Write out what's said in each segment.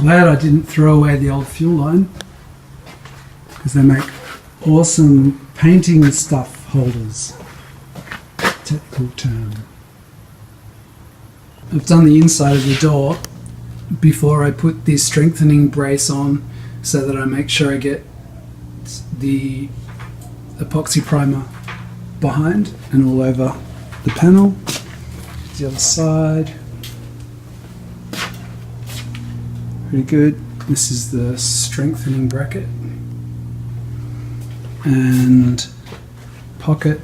glad I didn't throw away the old fuel line, because they make awesome painting stuff holders. Technical term. I've done the inside of the door before I put the strengthening brace on, so that I make sure I get the epoxy primer behind and all over the panel. The other side. Pretty good. This is the strengthening bracket and pocket.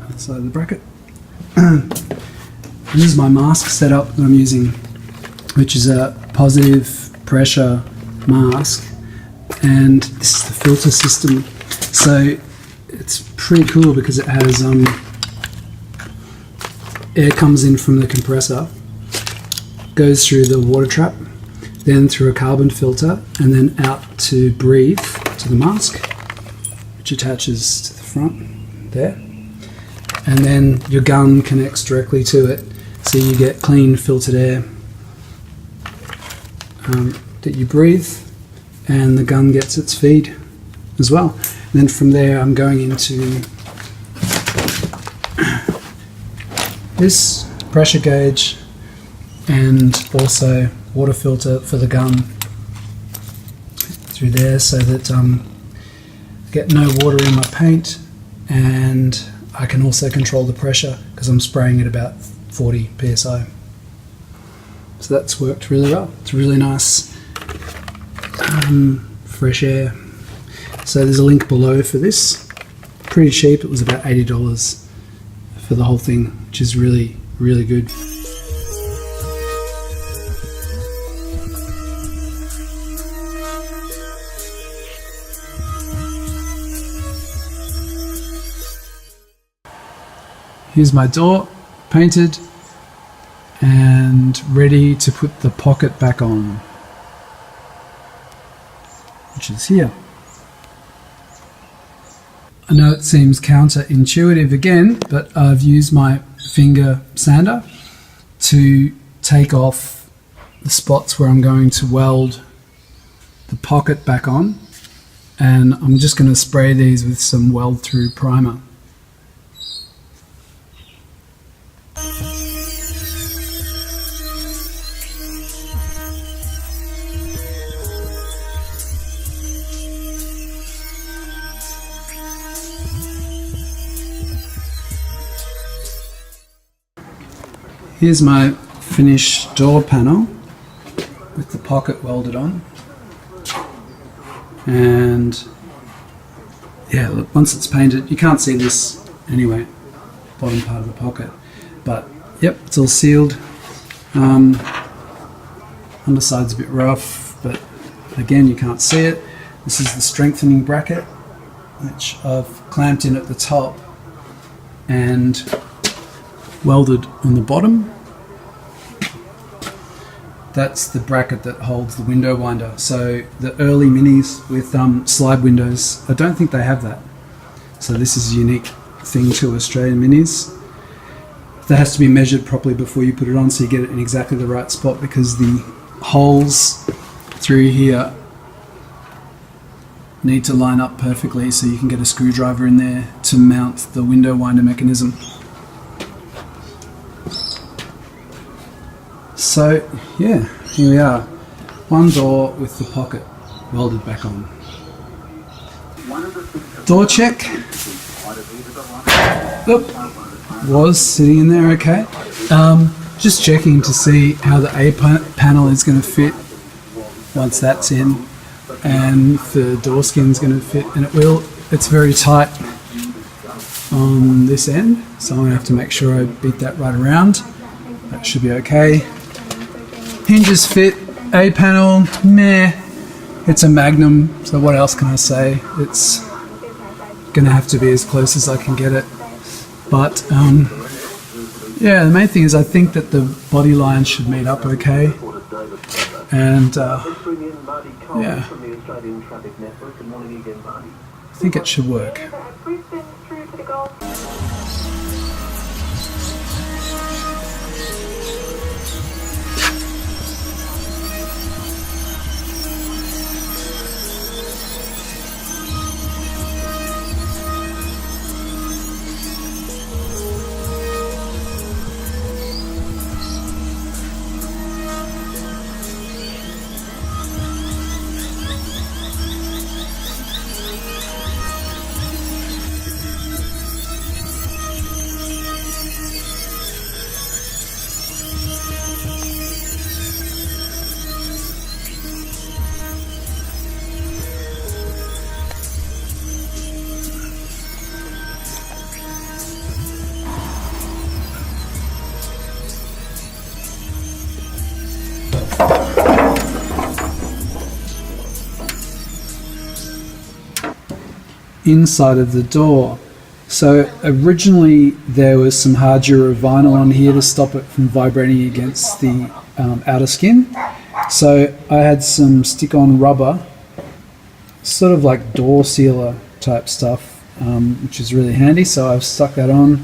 Outside of the bracket. This is my mask setup that I'm using, which is a positive pressure mask, and this is the filter system. So it's pretty cool because it has air comes in from the compressor, goes through the water trap, then through a carbon filter, and then out to breathe to the mask, which attaches to the front there. And then your gun connects directly to it, so you get clean filtered air that you breathe, and the gun gets its feed as well. And then from there I'm going into this pressure gauge and also water filter for the gun through there, so that I get no water in my paint, and I can also control the pressure because I'm spraying at about 40 psi. So that's worked really well. It's really nice fresh air. So there's a link below for this. Pretty cheap, it was about $80 for the whole thing, which is really, really good. Here's my door, painted and ready to put the pocket back on, which is here. I know it seems counterintuitive again, but I've used my finger sander to take off the spots where I'm going to weld the pocket back on, and I'm just going to spray these with some weld through primer. Here's my finished door panel with the pocket welded on, and yeah, look, once it's painted, you can't see this anyway, bottom part of the pocket, but yep, it's all sealed. Underside's a bit rough, but again, you can't see it. This is the strengthening bracket, which I've clamped in at the top and welded on the bottom. That's the bracket that holds the window winder. So the early minis with slide windows, I don't think they have that. So this is a unique thing to Australian minis. That has to be measured properly before you put it on, so you get it in exactly the right spot, because the holes through here need to line up perfectly so you can get a screwdriver in there to mount the window winder mechanism. So yeah, here we are. One door with the pocket welded back on. Door check. Oop, was sitting in there okay. Just checking to see how the A panel is going to fit once that's in, and if the door skin's going to fit, and it will. It's very tight on this end, so I'm going to have to make sure I beat that right around. That should be okay. Hinges fit, A panel, meh. It's a Magnum, so what else can I say? It's gonna have to be as close as I can get it. But yeah, the main thing is I think that the body line should meet up okay. And yeah, I think it should work. inside of the door. So originally there was some hard Dura vinyl on here to stop it from vibrating against the outer skin. So I had some stick-on rubber, sort of like door sealer type stuff, which is really handy. So I've stuck that on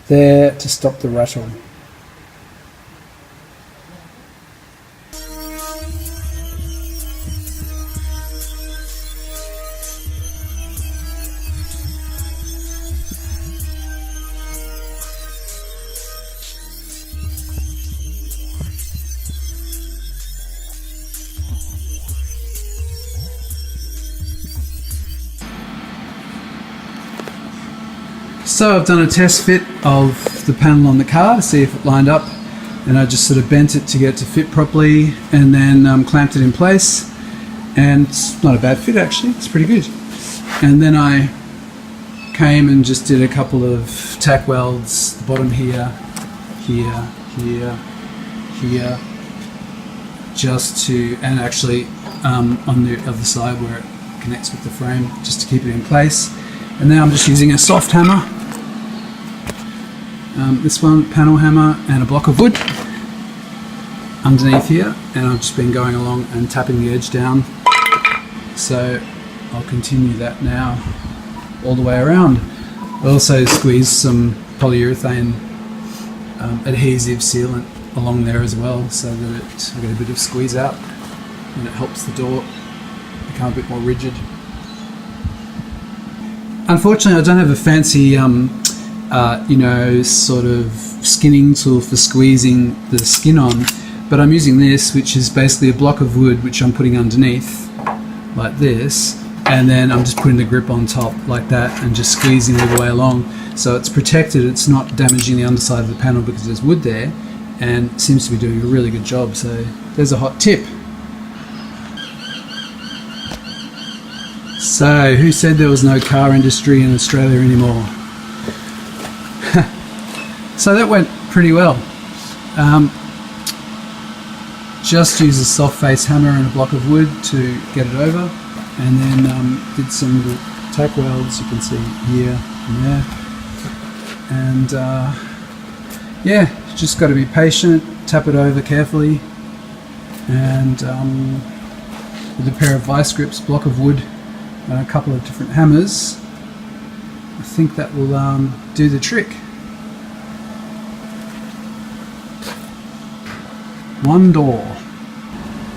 there to stop the rattle. So I've done a test fit of the panel on the car to see if it lined up, and I just sort of bent it to get it to fit properly, and then clamped it in place, and it's not a bad fit actually, it's pretty good. And then I came and just did a couple of tack welds, the bottom here, here, here, here, just to, and actually on the other side where it connects with the frame, just to keep it in place. And now I'm just using a soft hammer, this one, panel hammer, and a block of wood underneath here, and I've just been going along and tapping the edge down. So I'll continue that now all the way around. I also squeezed some polyurethane adhesive sealant along there as well, so that I get a bit of squeeze out and it helps the door become a bit more rigid. Unfortunately, I don't have a fancy, sort of skinning tool for squeezing the skin on, but I'm using this, which is basically a block of wood which I'm putting underneath, like this, and then I'm just putting the grip on top like that and just squeezing all the way along. So it's protected, it's not damaging the underside of the panel because there's wood there, and it seems to be doing a really good job. So there's a hot tip. So, who said there was no car industry in Australia anymore? So that went pretty well. Just used a soft face hammer and a block of wood to get it over, and then did some little tack welds, you can see here and there. And yeah, just got to be patient, tap it over carefully, and with a pair of vice grips, block of wood, and a couple of different hammers, I think that will do the trick. One door.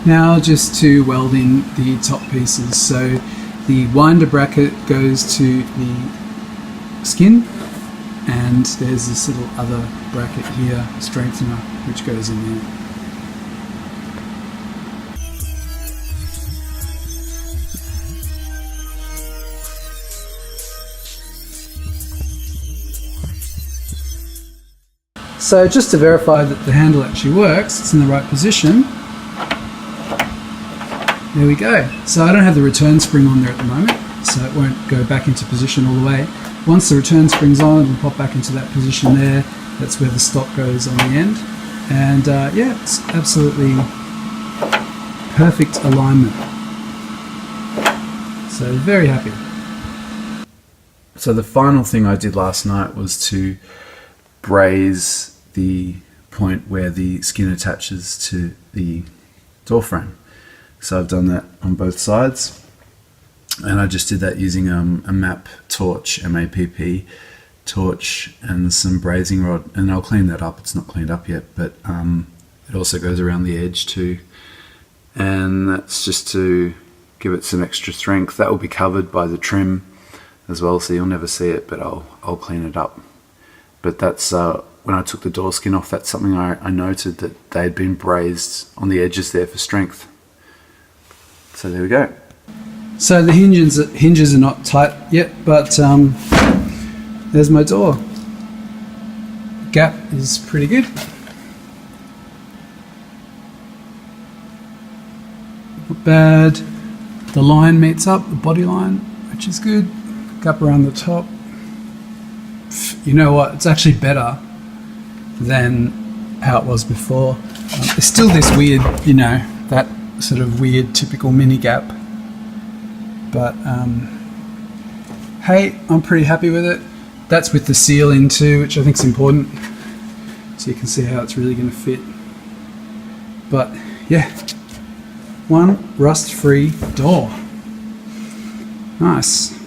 Now just to weld in the top pieces. So the winder bracket goes to the skin, and there's this little other bracket here, strengthener, which goes in there. So just to verify that the handle actually works, it's in the right position. There we go. So I don't have the return spring on there at the moment, so it won't go back into position all the way. Once the return spring's on, it'll pop back into that position there. That's where the stock goes on the end. And yeah, it's absolutely perfect alignment. So very happy. So the final thing I did last night was to braze the point where the skin attaches to the door frame. So I've done that on both sides, and I just did that using a MAP torch, MAPP torch, and some brazing rod, and I'll clean that up. It's not cleaned up yet, but it also goes around the edge too, and that's just to give it some extra strength. That will be covered by the trim as well, so you'll never see it, but I'll clean it up. But that's when I took the door skin off, that's something I noted, that they had been brazed on the edges there for strength. So there we go. So the hinges are not tight yet, but there's my door. Gap is pretty good. Not bad. The line meets up, the body line, which is good. Gap around the top. You know what, it's actually better than how it was before. There's still this weird, that sort of weird typical mini gap, but hey, I'm pretty happy with it. That's with the seal in too, which I think is important. So you can see how it's really going to fit. But yeah, one rust-free door. Nice.